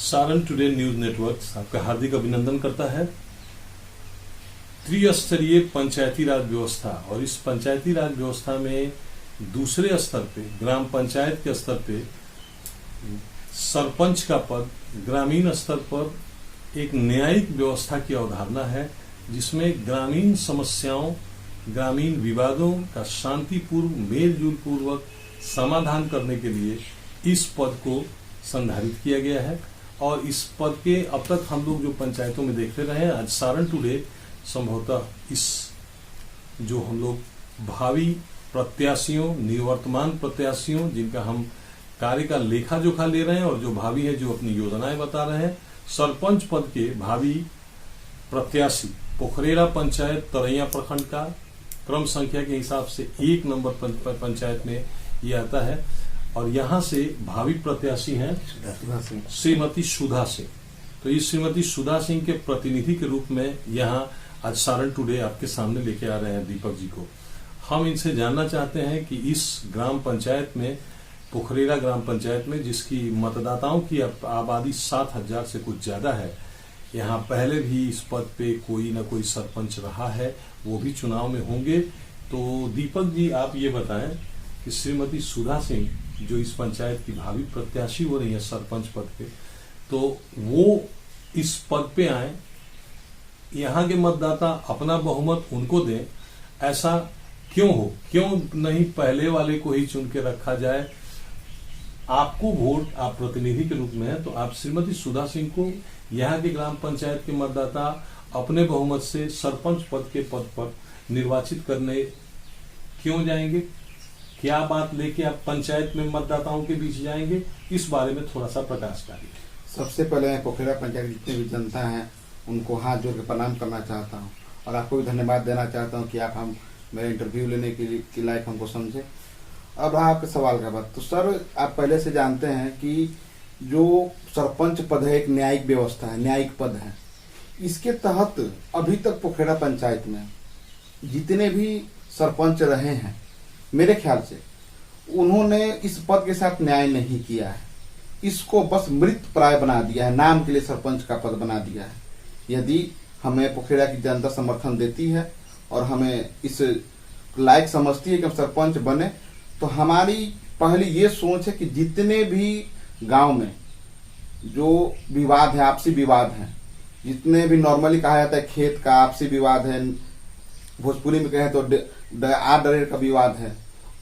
Saran today news network आपका हार्दिक अभिनंदन करता है। त्रिस्तरीय पंचायती राज व्यवस्था और इस पंचायती राज व्यवस्था में दूसरे स्तर पे ग्राम पंचायत के स्तर पे सरपंच का पद ग्रामीण स्तर पर एक न्यायिक व्यवस्था की अवधारणा है, जिसमें ग्रामीण समस्याओं ग्रामीण विवादों का शांतिपूर्व मेलजोल पूर्वक समाधान करने के लिए इस पद को संधारित किया गया है। और इस पद के अब तक हम लोग जो पंचायतों में देखते रहे हैं, आज सारण टुडे संभवतः इस जो हम लोग भावी प्रत्याशियों निवर्तमान प्रत्याशियों जिनका हम कार्य का लेखा जोखा ले रहे हैं और जो भावी है जो अपनी योजनाएं बता रहे हैं, सरपंच पद के भावी प्रत्याशी पोखरेरा पंचायत तरैया प्रखंड का क्रम संख्या के हिसाब से 1 नंबर पंचायत में ये आता है। और यहाँ से भावी प्रत्याशी हैं श्रीमती सुधा सिंह। तो इस श्रीमती सुधा सिंह के प्रतिनिधि के रूप में यहाँ आज सारण टुडे आपके सामने लेके आ रहे हैं दीपक जी को। हम इनसे जानना चाहते हैं कि इस ग्राम पंचायत में पोखरेरा ग्राम पंचायत में जिसकी मतदाताओं की आबादी 7,000 से कुछ ज्यादा है, यहाँ पहले भी इस पद पे कोई ना कोई सरपंच रहा है, वो भी चुनाव में होंगे। तो दीपक जी आप ये बताएं कि श्रीमती सुधा सिंह जो इस पंचायत की भावी प्रत्याशी हो रही है सरपंच पद पे, तो वो इस पद पे आए, यहाँ के मतदाता अपना बहुमत उनको दें, ऐसा क्यों हो? क्यों नहीं पहले वाले को ही चुन के रखा जाए? आपको वोट आप प्रतिनिधि के रूप में है, तो आप श्रीमती सुधा सिंह को यहाँ के ग्राम पंचायत के मतदाता अपने बहुमत से सरपंच पद के पद पर निर्वाचित करने क्यों जाएंगे? क्या बात लेके आप पंचायत में मतदाताओं के बीच जाएंगे? इस बारे में थोड़ा सा प्रकाश डालिए। सबसे पहले मैं पोखरेरा पंचायत की जितनी भी जनता है उनको हाथ जोड़ के प्रणाम करना चाहता हूँ और आपको भी धन्यवाद देना चाहता हूँ कि आप हम मेरे इंटरव्यू लेने के लायक हमको समझे। अब आपके सवाल का बात, तो सर आप पहले से जानते हैं कि जो सरपंच पद है एक न्यायिक व्यवस्था है, न्यायिक पद है। इसके तहत अभी तक पोखरेरा पंचायत में जितने भी सरपंच रहे हैं, मेरे ख्याल से उन्होंने इस पद के साथ न्याय नहीं किया है। इसको बस मृत प्राय बना दिया है, नाम के लिए सरपंच का पद बना दिया है। यदि हमें पोखरेरा की जनता समर्थन देती है और हमें इस लायक समझती है कि हम सरपंच बने, तो हमारी पहली ये सोच है कि जितने भी गांव में जो विवाद है, आपसी विवाद है, जितने भी नॉर्मली कहा जाता है खेत का आपसी विवाद है, भोजपुरी में कहें तो आर डरेर का विवाद है,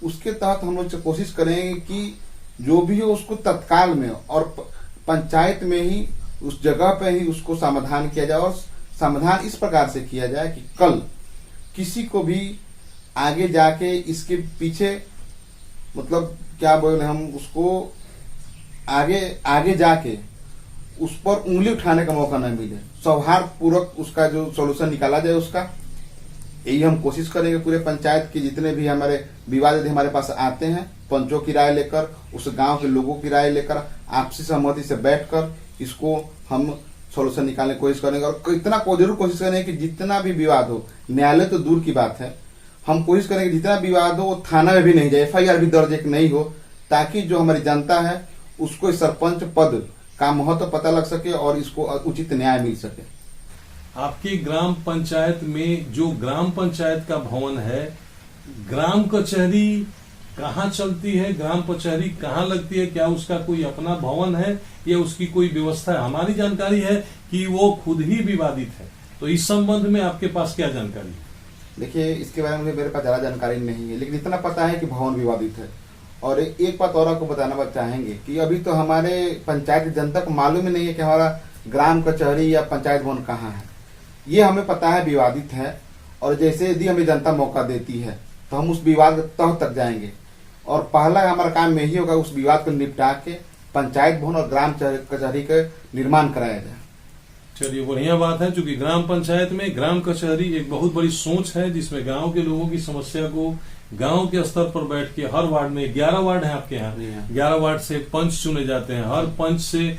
उसके तहत हम लोग कोशिश करेंगे कि जो भी हो उसको तत्काल में और पंचायत में ही उस जगह पे ही उसको समाधान किया जाए। और समाधान इस प्रकार से किया जाए कि कल किसी को भी आगे जाके इसके पीछे मतलब क्या बोले हम उसको आगे जाके उस पर उंगली उठाने का मौका न मिले, सौहार्द पूर्वक उसका जो सोल्यूशन निकाला जाए उसका, यही हम कोशिश करेंगे। पूरे पंचायत के जितने भी हमारे विवाद यदि हमारे पास आते हैं, पंचों की राय लेकर, उस गांव के लोगों की राय लेकर, आपसी सहमति से बैठकर इसको हम सोल्यूशन निकालने की कोशिश करेंगे। और इतना जरूर कोशिश करेंगे कि जितना भी विवाद हो, न्यायालय तो दूर की बात है, हम कोशिश करेंगे जितना विवाद हो वो थाना में भी नहीं जाए, FIR भी दर्ज नहीं हो, ताकि जो हमारी जनता है उसको इस सरपंच पद का महत्व पता लग सके और इसको उचित न्याय मिल सके। आपकी ग्राम पंचायत में जो ग्राम पंचायत का भवन है, ग्राम कचहरी कहाँ चलती है? ग्राम कचहरी कहाँ लगती है? क्या उसका कोई अपना भवन है या उसकी कोई व्यवस्था है? हमारी जानकारी है कि वो खुद ही विवादित है, तो इस संबंध में आपके पास क्या जानकारी है? देखिए, इसके बारे में मेरे पास ज्यादा जानकारी नहीं है, लेकिन इतना पता है कि भवन विवादित है। और एक बात और आपको बताना चाहेंगे कि अभी तो हमारे पंचायत जनता को मालूम ही नहीं है कि हमारा ग्राम कचहरी या पंचायत भवन कहाँ है। ये हमें पता है विवादित है, और जैसे यदि हमें जनता मौका देती है तो हम उस विवाद तह तक जाएंगे और पहला हमारा काम में ही होगा उस विवाद को निपटा के पंचायत भवन और ग्राम कचहरी का निर्माण कराया जाए। चलिए, बढ़िया बात है, क्योंकि ग्राम पंचायत में ग्राम कचहरी एक बहुत बड़ी सोच है, जिसमें गांव के लोगों की समस्या को गांव के स्तर पर बैठ के हर वार्ड में 11 वार्ड है आपके यहाँ, 11 वार्ड से पंच चुने जाते हैं, हर पंच से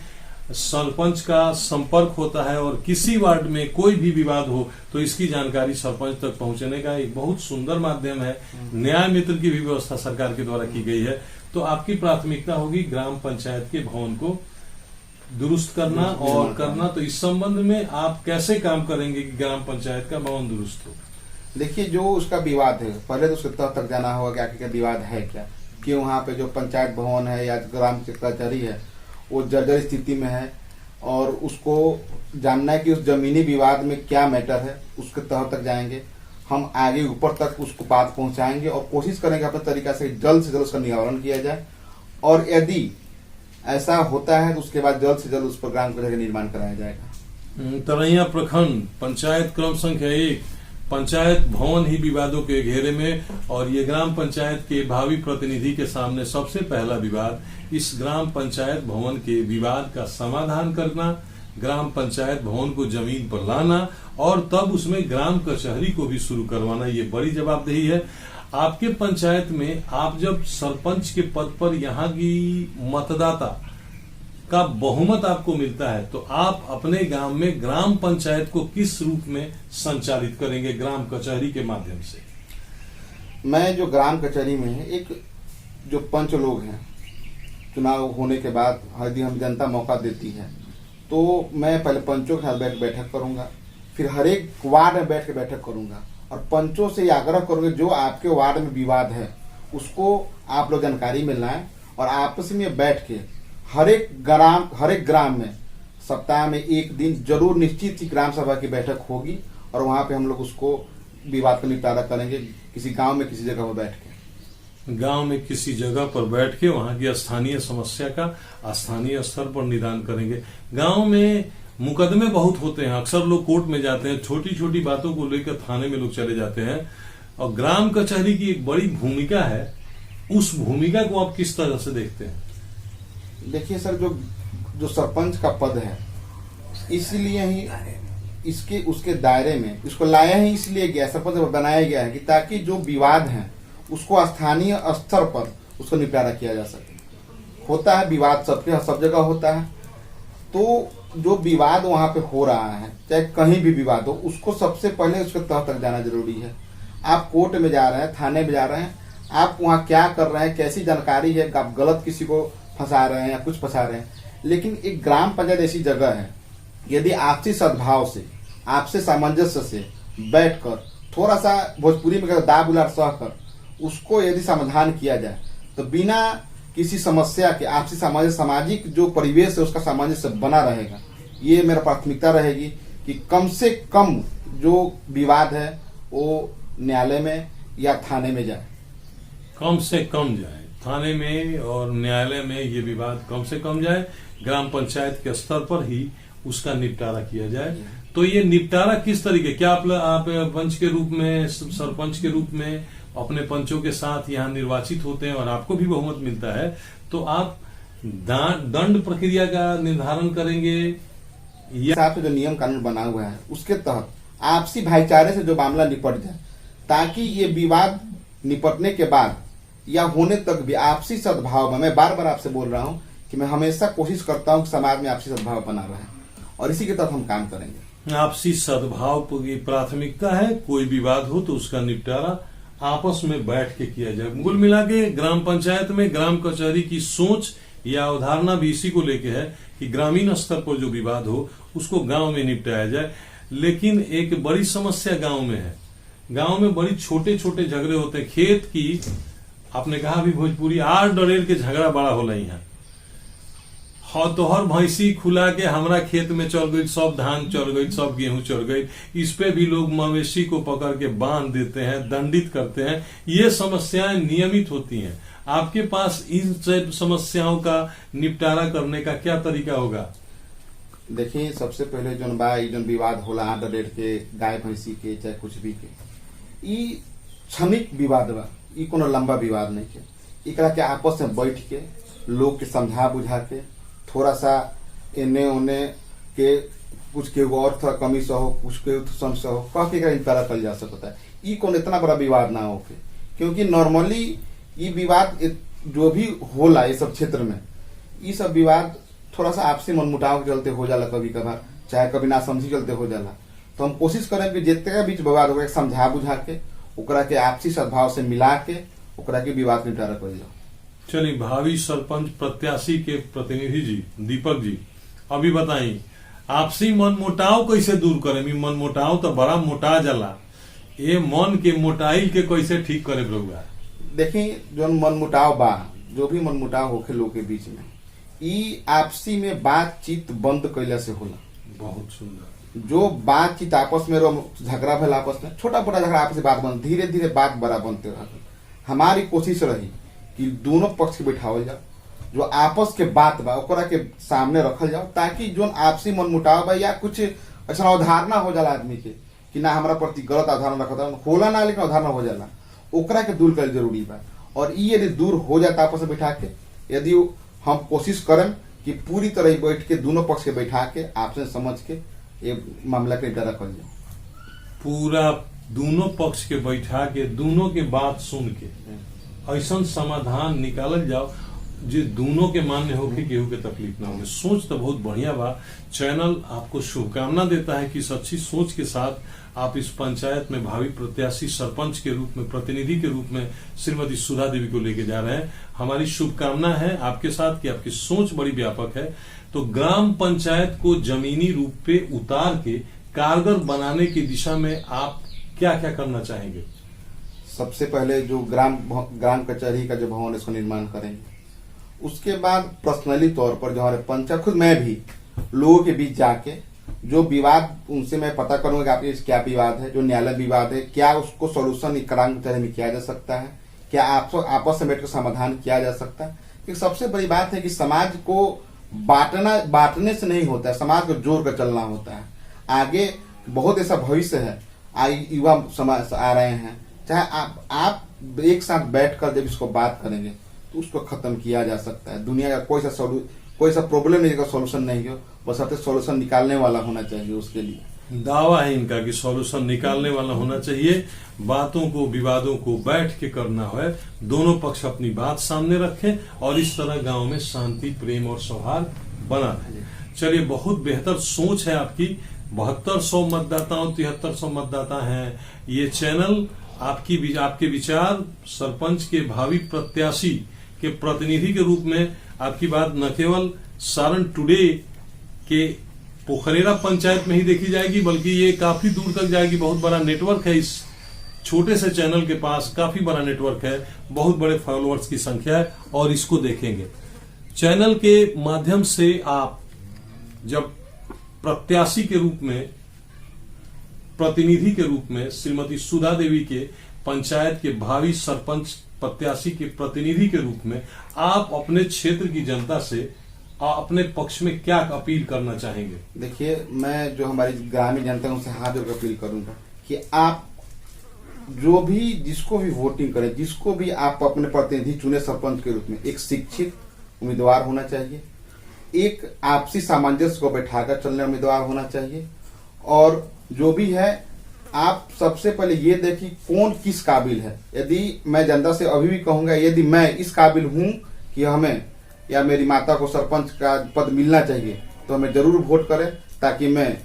सरपंच का संपर्क होता है और किसी वार्ड में कोई भी विवाद हो तो इसकी जानकारी सरपंच तक पहुंचने का एक बहुत सुंदर माध्यम है। न्याय मित्र की भी व्यवस्था सरकार के द्वारा की गई है। तो आपकी प्राथमिकता होगी ग्राम पंचायत के भवन को दुरुस्त करना और करना। तो इस संबंध में आप कैसे काम करेंगे कि ग्राम पंचायत का भवन दुरुस्त हो? देखिए, जो उसका विवाद है पहले तो उसके तह तक जाना होगा कि आखिर विवाद है क्या, कि वहाँ पे जो पंचायत भवन है या ग्राम कचहरी है वो जर्जर स्थिति में है, और उसको जानना है कि उस जमीनी विवाद में क्या मैटर है। उसके तह तक जाएंगे हम, आगे ऊपर तक उसको बात पहुंचाएंगे और कोशिश करेंगे अपने तरीका से जल्द उसका निवारण किया जाए। और यदि ऐसा होता है तो उसके बाद जल्द से जल्द उस पर ग्राम कचहरी का निर्माण कराया जाएगा। तरैया प्रखंड पंचायत क्रम संख्या 1 पंचायत भवन ही विवादों के घेरे में, और ये ग्राम पंचायत के भावी प्रतिनिधि के सामने सबसे पहला विवाद इस ग्राम पंचायत भवन के विवाद का समाधान करना, ग्राम पंचायत भवन को जमीन पर लाना और तब उसमें ग्राम कचहरी को भी शुरू करवाना। ये बड़ी जवाबदेही है। आपके पंचायत में आप जब सरपंच के पद पर यहाँ की मतदाता का बहुमत आपको मिलता है तो आप अपने गांव में ग्राम पंचायत को किस रूप में संचालित करेंगे ग्राम कचहरी के माध्यम से? मैं जो ग्राम कचहरी में है, एक जो पंच लोग हैं, चुनाव होने के बाद यदि हम जनता मौका देती है तो मैं पहले पंचों के साथ बैठक करूंगा, फिर हर एक वार्ड में बैठ के बैठक करूंगा और पंचों से आग्रह करूंगा जो आपके वार्ड में विवाद है उसको आप लोग जानकारी में लाएं और आपस में बैठ के हर एक ग्राम में सप्ताह में एक दिन जरूर निश्चित ही ग्राम सभा की बैठक होगी और वहां पे हम लोग उसको विवाद का निपटारा करेंगे। किसी गांव में किसी जगह पर बैठ के, गांव में किसी जगह पर बैठ के वहां की स्थानीय समस्या का स्थानीय स्तर पर निदान करेंगे। गांव में मुकदमे बहुत होते हैं, अक्सर लोग कोर्ट में जाते हैं, छोटी छोटी बातों को लेकर थाने में लोग चले जाते हैं और ग्राम कचहरी की एक बड़ी भूमिका है। उस भूमिका को आप किस तरह से देखते हैं? देखिए सर, जो सरपंच का पद है इसलिए ही इसके उसके दायरे में इसको लाया ही इसलिए गया, सरपंच बनाया गया है कि ताकि जो विवाद है उसको स्थानीय स्तर पर उसको निपटारा किया जा सके। होता है विवाद सबके सब जगह होता है, तो जो विवाद वहां पे हो रहा है चाहे कहीं भी विवाद हो उसको सबसे पहले उसके तह तक जाना जरूरी है। आप कोर्ट में जा रहे हैं, थाने में जा रहे हैं, आप वहाँ क्या कर रहे हैं, कैसी जानकारी है, आप गलत किसी को फंसा रहे हैं या कुछ फंसा रहे हैं। लेकिन एक ग्राम पंचायत ऐसी जगह है, यदि आपसी सद्भाव से आपसे सामंजस्य से बैठकर थोड़ा सा भोजपुरी में दाब उलार सहकर उसको यदि समाधान किया जाए तो बिना किसी समस्या के आपसी सामाजिक जो परिवेश है उसका सामंजस्य बना रहेगा। ये मेरा प्राथमिकता रहेगी कि कम से कम जो विवाद है वो न्यायालय में या थाने में जाए, कम से कम जाए थाने में और न्यायालय में, ये विवाद कम से कम जाए, ग्राम पंचायत के स्तर पर ही उसका निपटारा किया जाए। तो ये निपटारा किस तरीके, क्या आप पंच के रूप में, सरपंच के रूप में अपने पंचों के साथ यहाँ निर्वाचित होते हैं और आपको भी बहुमत मिलता है, तो आप दंड प्रक्रिया का निर्धारण करेंगे या जो नियम कानून बना हुआ है उसके तहत आपसी भाईचारे से जो मामला निपट जाए, ताकि ये विवाद निपटने के बाद या होने तक भी आपसी सद्भाव में, मैं बार बार आपसे बोल रहा हूँ कि मैं हमेशा कोशिश करता हूँ कि समाज में आपसी सद्भाव बना रहे और इसी के तहत हम काम करेंगे। आपसी सद्भाव की प्राथमिकता है, कोई विवाद हो तो उसका निपटारा आपस में बैठ के किया जाए। कुल मिला के ग्राम पंचायत में ग्राम कचहरी की सोच या अवधारणा भी इसी को लेके है कि ग्रामीण स्तर पर जो विवाद हो उसको गांव में निपटाया जाए। लेकिन एक बड़ी समस्या गांव में है, गांव में बड़ी छोटे छोटे झगड़े होते हैं। खेत की, आपने कहा भी भोजपुरी, आर डरेर के झगड़ा बड़ा होला यहाँ। हाँ, तो हर भैंसी खुला के हमरा खेत में चल गई, सब धान चल गई, सब गेहूं चल गई, इस पे भी लोग मवेशी को पकड़ के बांध देते हैं, दंडित करते हैं। ये समस्याएं नियमित होती हैं। आपके पास इन समस्याओं का निपटारा करने का क्या तरीका होगा? देखिए, सबसे पहले जो विवाद होला आर डरेर के, गाय भैंसी के, चाहे कुछ भी के, ई क्षणिक विवाद बा, ई कोनो लंबा विवाद नहीं के। एकरा के आपस में बैठ के लोग के समझा बुझा के थोड़ा सा एने ओने के कुछ के और थोड़ा कमी से हो, कुछ के समस्या हो, कह के निपटारा कर जा सकता है। ई कोनो इतना बड़ा विवाद ना होके, क्योंकि नॉर्मली ये विवाद जो भी होला ये सब क्षेत्र में, ये सब विवाद थोड़ा सा आपसी मनमुटाव के चलते हो जाला कभी कभार, चाहे कभी नासमझी चलते हो जाला। तो हम कोशिश करें कि जितने बीच विवाद होगा समझा बुझा के ओकरा के आपसी सद्भाव से मिला के ओकरा के विवाद निपटारा कर जाओ। चलिए, भावी सरपंच प्रत्याशी के प्रतिनिधि जी दीपक जी, अभी बताई आपसी मनमुटाव कैसे दूर करें? मनमुटाव तो बड़ा मोटा जाला, ये मन के मोटाइल के कैसे ठीक करे रहुआ? देखिए, जो मनमुटाव बा, जो भी मनमुटाव होखे लोग के बीच में, ई आपसी में बातचीत बंद कैला से होला। बहुत सुंदर। जो बातचीत आपस में झगड़ा भला, आपस में छोटा मोटा झगड़ा, आपस में बात बंद, धीरे धीरे बात बड़ा बनते रहा। हमारी कोशिश रही कि दोनों पक्ष के बैठावल जाओ, जो आपस के बात बा ओकरा के सामने रखल जाओ, ताकि जो आपसी मनमुटाव बा या कुछ ऐसा अवधारणा हो जाला आदमी के कि ना हमारा प्रति गलत अवधारणा रखता होला ना, लेकिन अवधारणा हो जाला, ओकरा के दूर कर जरूरी बा। और ये यदि दूर हो जाता आपस में बैठा के, यदि हम कोशिश करें कि पूरी तरह बैठ के दोनों पक्ष के बैठा के आपसे समझ के ये मामला के निपटारा कर जाए, पूरा दोनों पक्ष के बैठा के दोनों के बात सुन के ऐसा समाधान निकालल जाओ जो दोनों के मान्य हो कि केहू के तकलीफ ना हो। सोच तो बहुत बढ़िया बा। चैनल आपको शुभकामना देता है कि इस अच्छी सोच के साथ आप इस पंचायत में भावी प्रत्याशी सरपंच के रूप में, प्रतिनिधि के रूप में श्रीमती सुधा देवी को लेके जा रहे हैं। हमारी शुभकामना है आपके साथ कि आपकी सोच बड़ी व्यापक है। तो ग्राम पंचायत को जमीनी रूप पे उतार के कारगर बनाने की दिशा में आप क्या क्या करना चाहेंगे? सबसे पहले जो ग्राम कचहरी का जो भवन इसको निर्माण करेंगे, उसके बाद पर्सनली तौर पर जो हमारे पंचायत, खुद मैं भी लोगों के बीच जाके जो विवाद उनसे मैं पता करूंगा कि आपके क्या विवाद है, जो न्यायालय विवाद है, क्या उसको सोल्यूशन ग्राम कचहरी में किया जा सकता है, क्या आपस में बैठकर समाधान किया जा सकता है। क्योंकि सबसे बड़ी बात है कि समाज को बांटने से नहीं होता है, समाज को जोड़ कर चलना होता है। आगे बहुत ऐसा भविष्य है, युवा समाज आ रहे हैं, चाहे आप एक साथ बैठकर जब इसको बात करेंगे तो उसको खत्म किया जा सकता है। दुनिया का कोई सा प्रॉब्लम नहीं का सोल्यूशन नहीं हो, बस अपने सोल्यूशन निकालने वाला होना चाहिए। उसके लिए दावा है इनका कि सॉल्यूशन निकालने वाला होना चाहिए। बातों को, विवादों को बैठ के करना है, दोनों पक्ष अपनी बात सामने रखें और इस तरह गांव में शांति, प्रेम और सौहार्द बना रहे। चलिए, बहुत बेहतर सोच है आपकी। 7200 मतदाताओं, 7300 मतदाता हैं। ये चैनल आपके विचार सरपंच के भावी प्रत्याशी के प्रतिनिधि के रूप में आपकी बात न केवल सारण टुडे के पोखरेरा पंचायत में ही देखी जाएगी, बल्कि ये काफी दूर तक जाएगी। बहुत बड़ा नेटवर्क है इस छोटे से चैनल के पास, काफी बड़ा नेटवर्क है, बहुत बड़े फॉलोअर्स की संख्या है और इसको देखेंगे। चैनल के माध्यम से आप जब प्रत्याशी के रूप में, प्रतिनिधि के रूप में श्रीमती सुधा देवी के पंचायत के भावी सरपंच प्रत्याशी के प्रतिनिधि के रूप में आप अपने क्षेत्र की जनता से अपने पक्ष में क्या अपील करना चाहेंगे? देखिए, मैं जो हमारी ग्रामीण जनता है उनसे हाथ जोड़कर अपील करूंगा कि आप जो भी जिसको भी वोटिंग करें, जिसको भी आप अपने प्रतिनिधि चुने सरपंच के रूप में, एक शिक्षित उम्मीदवार होना चाहिए, एक आपसी सामंजस्य को बैठाकर चलने उम्मीदवार होना चाहिए। और जो भी है, आप सबसे पहले ये देखिए कौन किस काबिल है। यदि मैं जनता से अभी भी कहूंगा, यदि मैं इस काबिल हूं कि हमें या मेरी माता को सरपंच का पद मिलना चाहिए, तो हमें जरूर वोट करें, ताकि मैं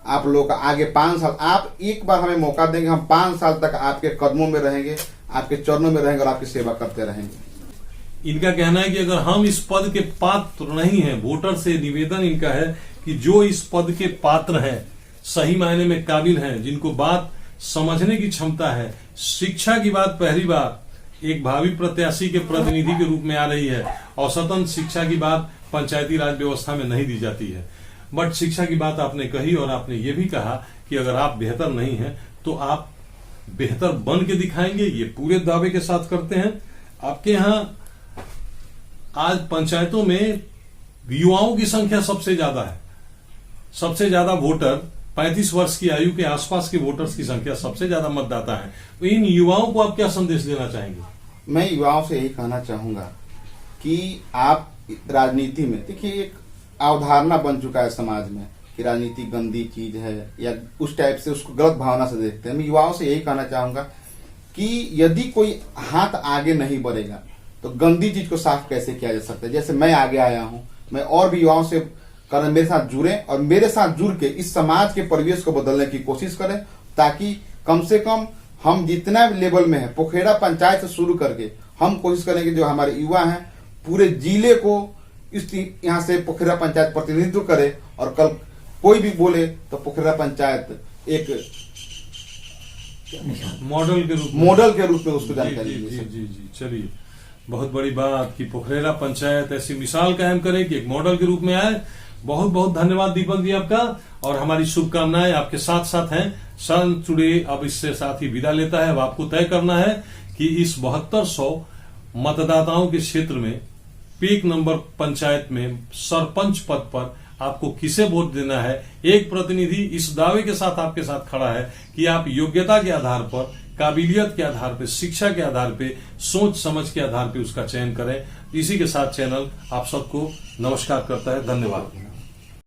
आप लोग का आगे 5 साल, आप एक बार हमें मौका देंगे, हम 5 साल तक आपके कदमों में रहेंगे, आपके चरणों में रहेंगे और आपकी सेवा करते रहेंगे। इनका कहना है कि अगर हम इस पद के पात्र नहीं हैं, वोटर से निवेदन इनका है कि जो इस पद के पात्र हैं, सही मायने में काबिल हैं, जिनको बात समझने की क्षमता है, शिक्षा की बात पहली बार एक भावी प्रत्याशी के प्रतिनिधि के रूप में आ रही है। औसतन शिक्षा की बात पंचायती राज व्यवस्था में नहीं दी जाती है, बट शिक्षा की बात आपने कही और आपने ये भी कहा कि अगर आप बेहतर नहीं हैं तो आप बेहतर बन के दिखाएंगे। ये पूरे दावे के साथ करते हैं। आपके यहाँ आज पंचायतों में युवाओं की संख्या सबसे ज्यादा है, सबसे ज्यादा वोटर 35 वर्ष की आयु के आसपास के वोटर्स की संख्या सबसे ज्यादा मतदाता है। तो इन युवाओं को आप क्या संदेश देना चाहेंगे? मैं युवाओं से यही कहना चाहूंगा कि आप राजनीति में, देखिए एक अवधारणा बन चुका है समाज में कि राजनीति गंदी चीज है या उस टाइप से उसको गलत भावना से देखते हैं। मैं युवाओं से यही कहना चाहूंगा कि यदि कोई हाथ आगे नहीं बढ़ेगा तो गंदी चीज को साफ कैसे किया जा सकता है। जैसे मैं आगे आया हूं, मैं और भी युवाओं से करें मेरे साथ जुड़े और मेरे साथ जुड़ के इस समाज के परिवेश को बदलने की कोशिश करें, ताकि कम से कम हम जितना भी लेवल में है पोखरा पंचायत से शुरू करके हम कोशिश करें कि जो हमारे युवा हैं पूरे जिले को इस यहाँ से पोखरा पंचायत प्रतिनिधित्व करे, और कल कोई भी बोले तो पोखरा पंचायत एक मॉडल के रूप में उसको जानकारी जी। जी चलिए, बहुत बड़ी बात कि पोखरेरा पंचायत ऐसी मिसाल कायम करे कि एक मॉडल के रूप में आए। बहुत बहुत धन्यवाद दीपक जी आपका, और हमारी शुभकामनाएं आपके साथ साथ हैं। सन टुडे अब इससे साथ ही विदा लेता है। अब आपको तय करना है कि इस 7200 मतदाताओं के क्षेत्र में पीक नंबर पंचायत में सरपंच पद पर आपको किसे वोट देना है। एक प्रतिनिधि इस दावे के साथ आपके साथ खड़ा है कि आप योग्यता के आधार पर, काबिलियत के आधार पर, शिक्षा के आधार पर, सोच समझ के आधार पर उसका चयन करें। इसी के साथ चैनल आप सबको नमस्कार करता है। धन्यवाद।